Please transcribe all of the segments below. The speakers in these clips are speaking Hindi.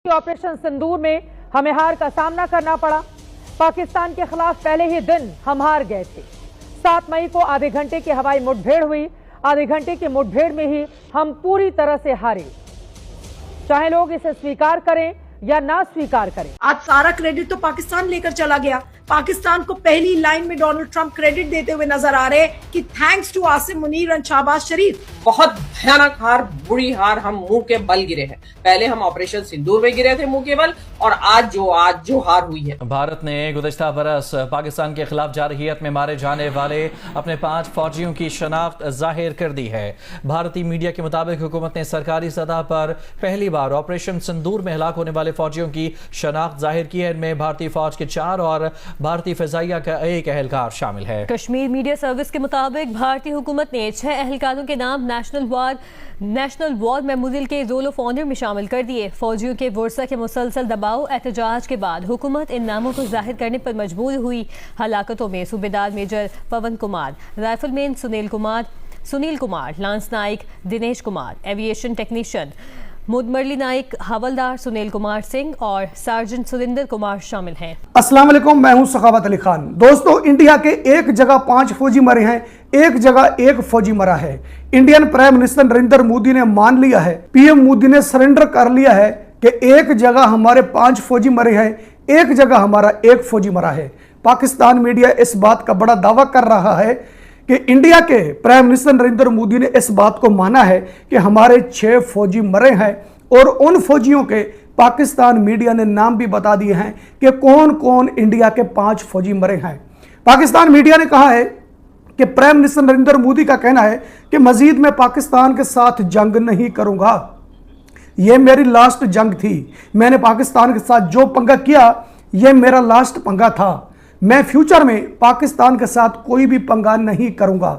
ऑपरेशन सिंदूर में हमें हार का सामना करना पड़ा। पाकिस्तान के खिलाफ पहले ही दिन हम हार गए थे। 7 मई को आधे घंटे की हवाई मुठभेड़ हुई। आधे घंटे की मुठभेड़ में ही हम पूरी तरह से हारे, चाहे लोग इसे स्वीकार करें या ना स्वीकार करें। आज सारा क्रेडिट तो पाकिस्तान लेकर चला गया। पाकिस्तान को पहली लाइन में डोनाल्ड ट्रंप क्रेडिट देते हुए नजर आ रहे हैं कि thanks to Asim Munir and Shahbaz Sharif. बहुत भयानक हार, बुरी हार, हम मुंह के बल गिरे हैं। पहले हम ऑपरेशन सिंदूर में गिरे थे मुंह के बल, और आज जो हार हुई है। भारत ने गुज़िश्ता बरस पाकिस्तान के खिलाफ जारहियत में मारे जाने वाले अपने 5 फौजियों की शनाख्त जाहिर कर दी है। भारतीय मीडिया के मुताबिक हुकूमत ने सरकारी सतह पर पहली बार ऑपरेशन सिंदूर में हलाक होने वाले फौजियों की शनाख्त जाहिर की है। इनमें भारतीय फौज के 4 और भारतीय फिजाइया का 1 एहलकार शामिल है। कश्मीर मीडिया सर्विस के मुताबिक भारतीय हुकूमत ने 6 एहलकारों के नाम नेशनल वॉर मेमोरियल के रोल ऑफ ऑनर में शामिल कर दिए। फौजियों के वर्सा के मुसलसल दबाव एहतजाज के बाद हुकूमत इन नामों को जाहिर करने पर मजबूर हुई। हलाकतों में सूबेदार major Pavan Kumar, rifleman Sunil Kumar, lance Naik Dinesh Kumar, aviation technician Mudamarli Naik, हवलदार सुनील कुमार सिंह और सार्जेंट सुरिंदर कुमार शामिल हैं। अस्सलाम वालेकुम, मैं हूं सखावत अली खान। दोस्तों, इंडिया के एक जगह 5 फौजी मरे हैं, एक जगह 1 फौजी मरा है। Indian prime minister Narendra Modi ने मान लिया है, पीएम मोदी ने सरेंडर कर लिया है कि एक जगह हमारे 5 फौजी मरे हैं, एक जगह हमारा 1 फौजी मरा है। पाकिस्तान मीडिया इस बात का बड़ा दावा कर रहा है कि इंडिया के प्राइम मिनिस्टर नरेंद्र मोदी ने इस बात को माना है कि हमारे 6 फौजी मरे हैं, और उन फौजियों के पाकिस्तान मीडिया ने नाम भी बता दिए हैं कि कौन कौन इंडिया के 5 फौजी मरे हैं। पाकिस्तान मीडिया ने कहा है कि प्राइम मिनिस्टर नरेंद्र मोदी का कहना है कि मजीद मैं पाकिस्तान के साथ जंग नहीं करूंगा, यह मेरी लास्ट जंग थी। मैंने पाकिस्तान के साथ जो पंगा किया यह मेरा लास्ट पंगा था। मैं फ्यूचर में पाकिस्तान के साथ कोई भी पंगा नहीं करूंगा।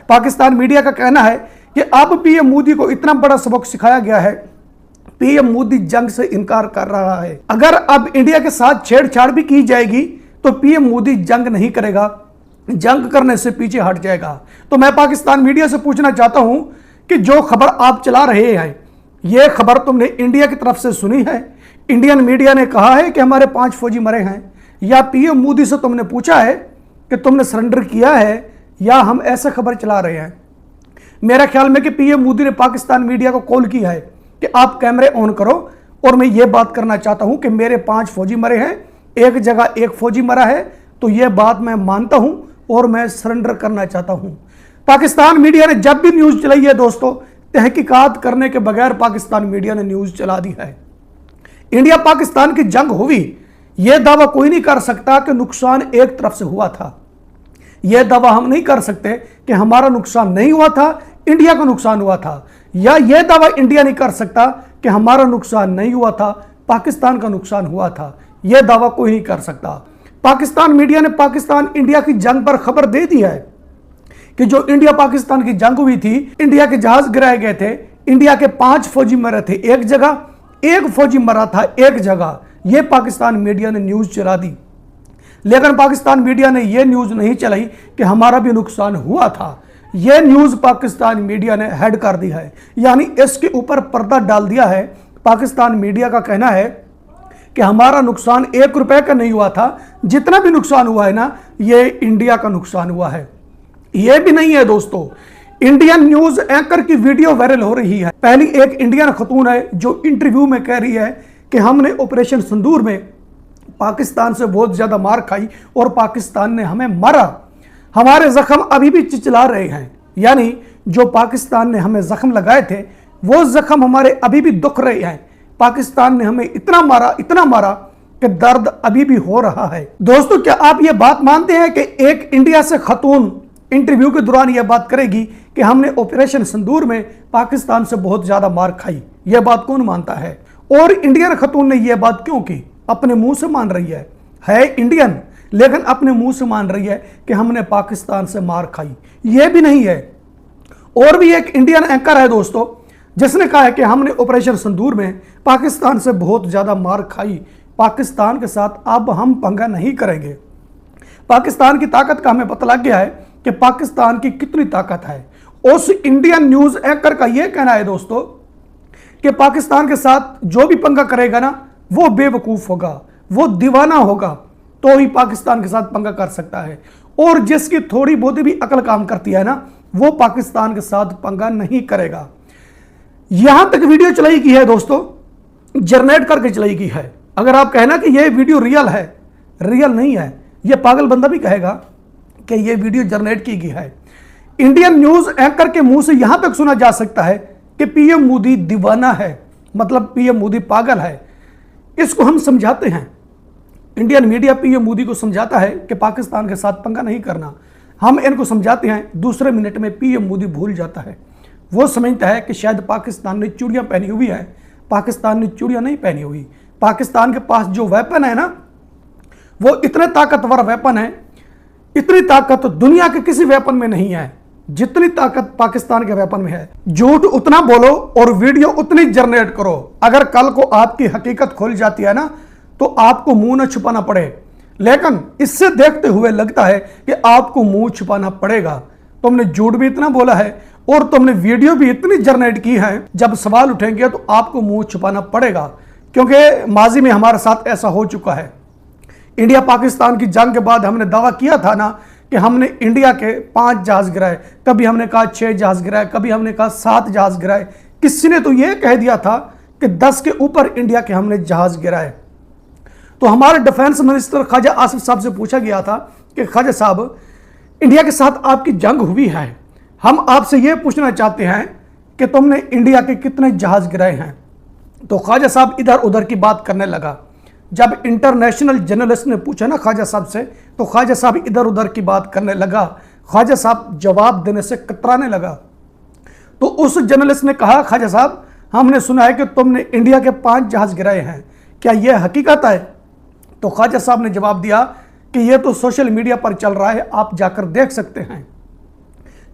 पाकिस्तान मीडिया का कहना है कि अब पीएम मोदी को इतना बड़ा सबक सिखाया गया है, पीएम मोदी जंग से इनकार कर रहा है। अगर अब इंडिया के साथ छेड़छाड़ भी की जाएगी तो पीएम मोदी जंग नहीं करेगा, जंग करने से पीछे हट जाएगा। तो मैं पाकिस्तान मीडिया से पूछना चाहता हूं कि जो खबर आप चला रहे हैं, यह खबर तुमने इंडिया की तरफ से सुनी है? इंडियन मीडिया ने कहा है कि हमारे 5 फौजी मरे हैं, या पीएम मोदी से तुमने पूछा है कि तुमने सरेंडर किया है, या हम ऐसे खबर चला रहे हैं? मेरा ख्याल में कि पीएम मोदी ने पाकिस्तान मीडिया को कॉल किया है कि आप कैमरे ऑन करो और मैं ये बात करना चाहता हूं कि मेरे 5 फौजी मरे हैं, एक जगह 1 फौजी मरा है, तो यह बात मैं मानता हूं और मैं सरेंडर करना चाहता हूं। पाकिस्तान मीडिया ने जब भी न्यूज चलाई है दोस्तों, तहकीकात करने के बगैर पाकिस्तान मीडिया ने न्यूज चला दी है। इंडिया पाकिस्तान की जंग हुई, यह दावा कोई नहीं कर सकता कि नुकसान एक तरफ से हुआ था। यह दावा हम नहीं कर सकते कि हमारा नुकसान नहीं हुआ था, इंडिया का नुकसान हुआ था, या यह दावा इंडिया नहीं कर सकता कि हमारा नुकसान नहीं हुआ था, पाकिस्तान का नुकसान हुआ था। यह दावा कोई नहीं कर सकता। पाकिस्तान मीडिया ने पाकिस्तान इंडिया की जंग पर खबर दे दी है कि जो इंडिया पाकिस्तान की जंग हुई थी, इंडिया के जहाज गिराए गए थे, इंडिया के 5 फौजी मरे थे एक जगह, 1 फौजी मरा था एक जगह। यह पाकिस्तान मीडिया ने न्यूज चला दी, लेकिन पाकिस्तान मीडिया ने यह न्यूज नहीं चलाई कि हमारा भी नुकसान हुआ था। यह न्यूज पाकिस्तान मीडिया ने हेड कर दी है, यानी इसके ऊपर पर्दा डाल दिया है। पाकिस्तान मीडिया का कहना है कि हमारा नुकसान 1 रुपए का नहीं हुआ था, जितना भी नुकसान हुआ है ना, यह इंडिया का नुकसान हुआ है। यह भी नहीं है दोस्तों, इंडियन न्यूज एंकर की वीडियो वायरल हो रही है। पहली एक इंडियन खतून है जो इंटरव्यू में कह रही है कि हमने ऑपरेशन सिंदूर में पाकिस्तान से बहुत ज्यादा मार खाई और पाकिस्तान ने हमें मारा, हमारे जख्म अभी भी चिचला रहे हैं। यानी जो पाकिस्तान ने हमें जख्म लगाए थे, वो जख्म हमारे अभी भी दुख रहे हैं। पाकिस्तान ने हमें इतना मारा कि दर्द अभी भी हो रहा है। दोस्तों, क्या आप ये बात मानते हैं कि एक इंडिया से खतून इंटरव्यू के दौरान यह बात करेगी कि हमने ऑपरेशन सिंदूर में पाकिस्तान से बहुत ज्यादा मार खाई? यह बात कौन मानता है? और इंडियन खतून ने यह बात क्यों की? अपने मुंह से मान रही है इंडियन, लेकिन अपने मुंह से मान रही है कि हमने पाकिस्तान से मार खाई। यह भी नहीं है। और भी एक इंडियन एंकर है दोस्तों, जिसने कहा है कि हमने ऑपरेशन सिंदूर में पाकिस्तान से बहुत ज्यादा मार खाई, पाकिस्तान के साथ अब हम पंगा नहीं करेंगे। पाकिस्तान की ताकत का हमें पता लग गया है कि पाकिस्तान की कितनी ताकत है। उस इंडियन न्यूज एंकर का यह कहना है दोस्तों कि पाकिस्तान के साथ जो भी पंगा करेगा ना, वो बेवकूफ़ होगा, वो दीवाना होगा, तो ही पाकिस्तान के साथ पंगा कर सकता है। और जिसकी थोड़ी बहुत भी अकल काम करती है ना, वो पाकिस्तान के साथ पंगा नहीं करेगा। यहां तक वीडियो चलाई की है दोस्तों, जनरेट करके चलाई की है। अगर आप कहना कि यह वीडियो रियल है, रियल नहीं है, यह पागल बंदा भी कहेगा कि यह वीडियो जनरेट की गई है। इंडियन न्यूज एंकर के मुंह से यहां तक सुना जा सकता है कि पीएम मोदी दीवाना है, मतलब पीएम मोदी पागल है। इसको हम समझाते हैं, इंडियन मीडिया पीएम मोदी को समझाता है कि पाकिस्तान के साथ पंगा नहीं करना। हम इनको समझाते हैं, दूसरे मिनट में पीएम मोदी भूल जाता है। वो समझता है कि शायद पाकिस्तान ने चूड़ियां पहनी हुई है। पाकिस्तान ने चूड़ियां नहीं पहनी हुई। पाकिस्तान के पास जो वेपन है ना, वो इतने ताकतवर वेपन है, इतनी ताकत दुनिया के किसी वेपन में नहीं है जितनी ताकत पाकिस्तान के वेपन में है। झूठ उतना बोलो और वीडियो उतनी जनरेट करो। अगर कल को आपकी हकीकत खुल जाती है ना, तो आपको मुंह न छुपाना पड़े। लेकिन इससे देखते हुए लगता है कि आपको मुंह छुपाना पड़ेगा। तुमने झूठ भी इतना बोला है और तुमने वीडियो भी इतनी जनरेट की है, जब सवाल उठेंगे तो आपको मुंह छुपाना पड़ेगा, क्योंकि माजी में हमारे साथ ऐसा हो चुका है। इंडिया पाकिस्तान की जंग के बाद हमने दावा किया था ना कि हमने इंडिया के 5 जहाज गिराए, कभी हमने कहा 6 जहाज गिराए, कभी हमने कहा 7 जहाज गिराए। किसी ने तो यह कह दिया था कि 10 के ऊपर इंडिया के हमने जहाज गिराए। तो हमारे डिफेंस मिनिस्टर ख्वाजा आसिफ साहब से पूछा गया था कि ख्वाजा साहब, इंडिया के साथ आपकी जंग हुई है, हम आपसे यह पूछना चाहते हैं कि तुमने इंडिया के कितने जहाज गिराए हैं। तो ख्वाजा साहब इधर उधर की बात करने लगा। जब इंटरनेशनल जर्नलिस्ट ने पूछा ना ख्वाजा साहब से, तो ख्वाजा साहब इधर उधर की बात करने लगा। ख्वाजा साहब जवाब देने से कतराने लगा। तो उस जर्नलिस्ट ने कहा, ख्वाजा साहब, हमने सुना है कि तुमने इंडिया के 5 जहाज गिराए हैं, क्या यह हकीकत है? तो ख्वाजा साहब ने जवाब दिया कि यह तो सोशल मीडिया पर चल रहा है, आप जाकर देख सकते हैं।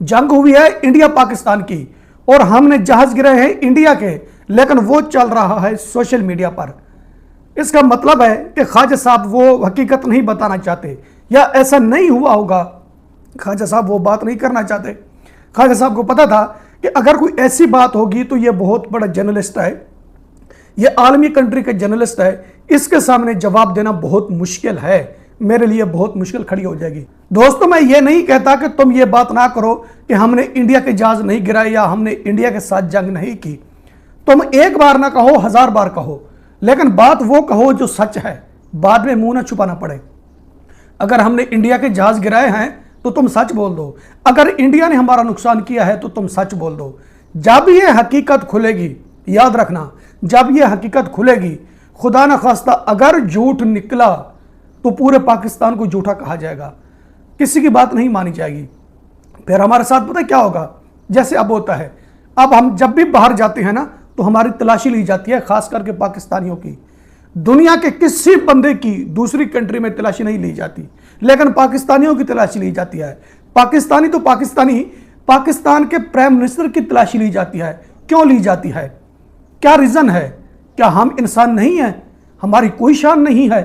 जंग हुई है इंडिया पाकिस्तान की और हमने जहाज गिराए हैं इंडिया के, लेकिन वो चल रहा है सोशल मीडिया पर। इसका मतलब है कि ख्वाजा साहब वो हकीकत नहीं बताना चाहते, या ऐसा नहीं हुआ होगा। ख्वाजा साहब वो बात नहीं करना चाहते। ख्वाजा साहब को पता था कि अगर कोई ऐसी बात होगी तो ये बहुत बड़ा जर्नलिस्ट है, ये आलमी कंट्री का जर्नलिस्ट है, इसके सामने जवाब देना बहुत मुश्किल है, मेरे लिए बहुत मुश्किल खड़ी हो जाएगी। दोस्तों, मैं ये नहीं कहता कि तुम ये बात ना करो कि हमने इंडिया के जहाज नहीं गिराए या हमने इंडिया के साथ जंग नहीं की। तुम एक बार ना कहो, 1000 बार कहो, लेकिन बात वो कहो जो सच है, बाद में मुंह ना छुपाना पड़े। अगर हमने इंडिया के जहाज गिराए हैं तो तुम सच बोल दो, अगर इंडिया ने हमारा नुकसान किया है तो तुम सच बोल दो। जब ये हकीकत खुलेगी, याद रखना, जब ये हकीकत खुलेगी, खुदा न खास्ता अगर झूठ निकला तो पूरे पाकिस्तान को झूठा कहा जाएगा, किसी की बात नहीं मानी जाएगी। फिर हमारे साथ पता है क्या होगा? जैसे अब होता है, अब हम जब भी बाहर जाते हैं ना तो हमारी तलाशी ली जाती है, खास करके पाकिस्तानियों की। दुनिया के किसी बंदे की दूसरी कंट्री में तलाशी नहीं ली जाती, लेकिन पाकिस्तानियों की तलाशी ली जाती है। पाकिस्तानी तो पाकिस्तानी, पाकिस्तान के प्राइम मिनिस्टर की तलाशी ली जाती है। क्यों ली जाती है? क्या रीजन है? क्या हम इंसान नहीं हैं? हमारी कोई शान नहीं है?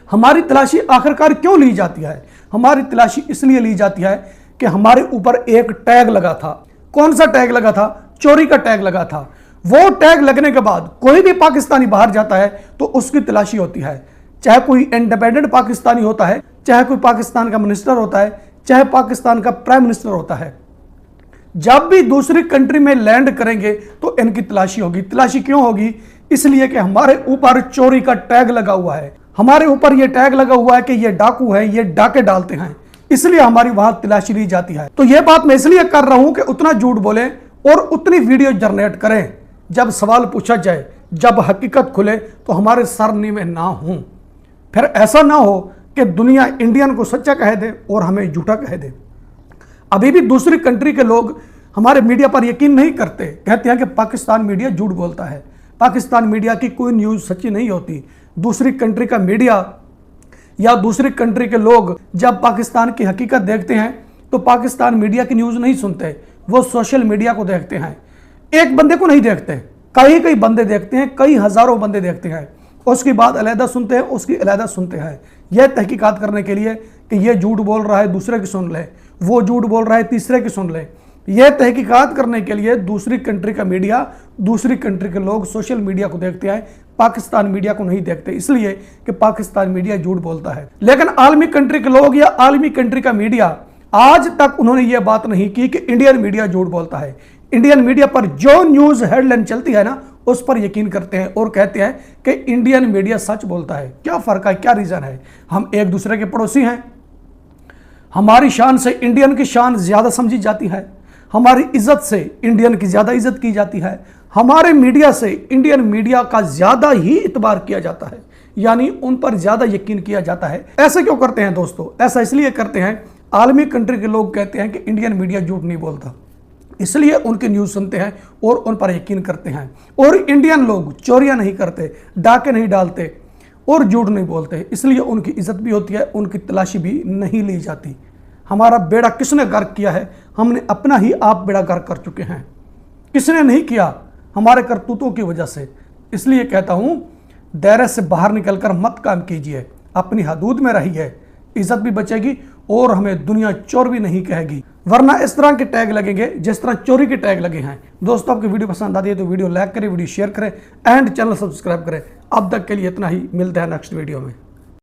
हमारी तलाशी आखिरकार क्यों ली जाती है? हमारी तलाशी इसलिए ली जाती है कि हमारे ऊपर एक टैग लगा था। कौन सा टैग लगा था? चोरी का टैग लगा था। वो टैग लगने के बाद कोई भी पाकिस्तानी बाहर जाता है तो उसकी तलाशी होती है, चाहे कोई इंडिपेंडेंट पाकिस्तानी होता है, चाहे कोई पाकिस्तान का मिनिस्टर होता है, चाहे पाकिस्तान का प्राइम मिनिस्टर होता है। जब भी दूसरी कंट्री में लैंड करेंगे तो इनकी तलाशी होगी। तलाशी क्यों होगी? इसलिए कि हमारे ऊपर चोरी का टैग लगा हुआ है, हमारे ऊपर यह टैग लगा हुआ है कि ये डाकू है, ये डाके डालते हैं, इसलिए हमारी वहां तलाशी ली जाती है। तो यह बात मैं इसलिए कर रहा हूं कि उतना झूठ बोले और उतनी वीडियो जनरेट करें, जब सवाल पूछा जाए, जब हकीकत खुले तो हमारे सर नीवे ना हों। फिर ऐसा ना हो कि दुनिया इंडियन को सच्चा कह दे और हमें झूठा कह दे। अभी भी दूसरी कंट्री के लोग हमारे मीडिया पर यकीन नहीं करते, कहते हैं कि पाकिस्तान मीडिया झूठ बोलता है, पाकिस्तान मीडिया की कोई न्यूज़ सच्ची नहीं होती। दूसरी कंट्री का मीडिया या दूसरी कंट्री के लोग जब पाकिस्तान की हकीकत देखते हैं तो पाकिस्तान मीडिया की न्यूज़ नहीं सुनते, वो सोशल मीडिया को देखते हैं। एक बंदे को नहीं देखते, कई कई बंदे देखते हैं, कई हज़ारों बंदे देखते हैं, उसकी बात अलहदा सुनते हैं, उसकी अलहदा सुनते हैं। यह तहकीकात करने के लिए कि यह झूठ बोल रहा है, दूसरे की सुन ले, वो झूठ बोल रहा है, तीसरे की सुन ले। यह तहकीकात करने के लिए दूसरी कंट्री का मीडिया दूसरी कंट्री के लोग सोशल मीडिया को देखते हैं, पाकिस्तान मीडिया को नहीं देखते, इसलिए कि पाकिस्तान मीडिया झूठ बोलता है। लेकिन आलमी कंट्री के लोग या आलमी कंट्री का मीडिया आज तक उन्होंने ये बात नहीं की कि इंडियन मीडिया झूठ बोलता है। इंडियन मीडिया पर जो न्यूज हेडलाइन चलती है ना, उस पर यकीन करते हैं और कहते हैं कि इंडियन मीडिया सच बोलता है। क्या फर्क है, क्या रीजन है? हम एक दूसरे के पड़ोसी हैं, हमारी शान से इंडियन की शान ज्यादा समझी जाती है, हमारी इज्जत से इंडियन की ज्यादा इज्जत की जाती है, हमारे मीडिया से इंडियन मीडिया का ज्यादा ही इतबार किया जाता है, यानी उन पर ज्यादा यकीन किया जाता है। ऐसा क्यों करते हैं दोस्तों? ऐसा इसलिए करते हैं, आलमी कंट्री के लोग कहते हैं कि इंडियन मीडिया झूठ नहीं बोलता, इसलिए उनकी न्यूज़ सुनते हैं और उन पर यकीन करते हैं। और इंडियन लोग चोरियां नहीं करते, डाके नहीं डालते और झूठ नहीं बोलते, इसलिए उनकी इज्जत भी होती है, उनकी तलाशी भी नहीं ली जाती। हमारा बेड़ा किसने गर्क किया है? हमने अपना ही आप बेड़ा गर्क कर चुके हैं। किसने नहीं किया? हमारे करतूतों की वजह से। इसलिए कहता हूं, दायरे से बाहर निकलकर मत काम कीजिए, अपनी हदूद में रहिए, इज्जत भी बचेगी और हमें दुनिया चोर भी नहीं कहेगी, वरना इस तरह के टैग लगेंगे जिस तरह चोरी के टैग लगे हैं। दोस्तों, आपकी वीडियो पसंद आती है तो वीडियो लाइक करें, वीडियो शेयर करें एंड चैनल सब्सक्राइब करें। अब तक के लिए इतना ही, मिलते हैं नेक्स्ट वीडियो में।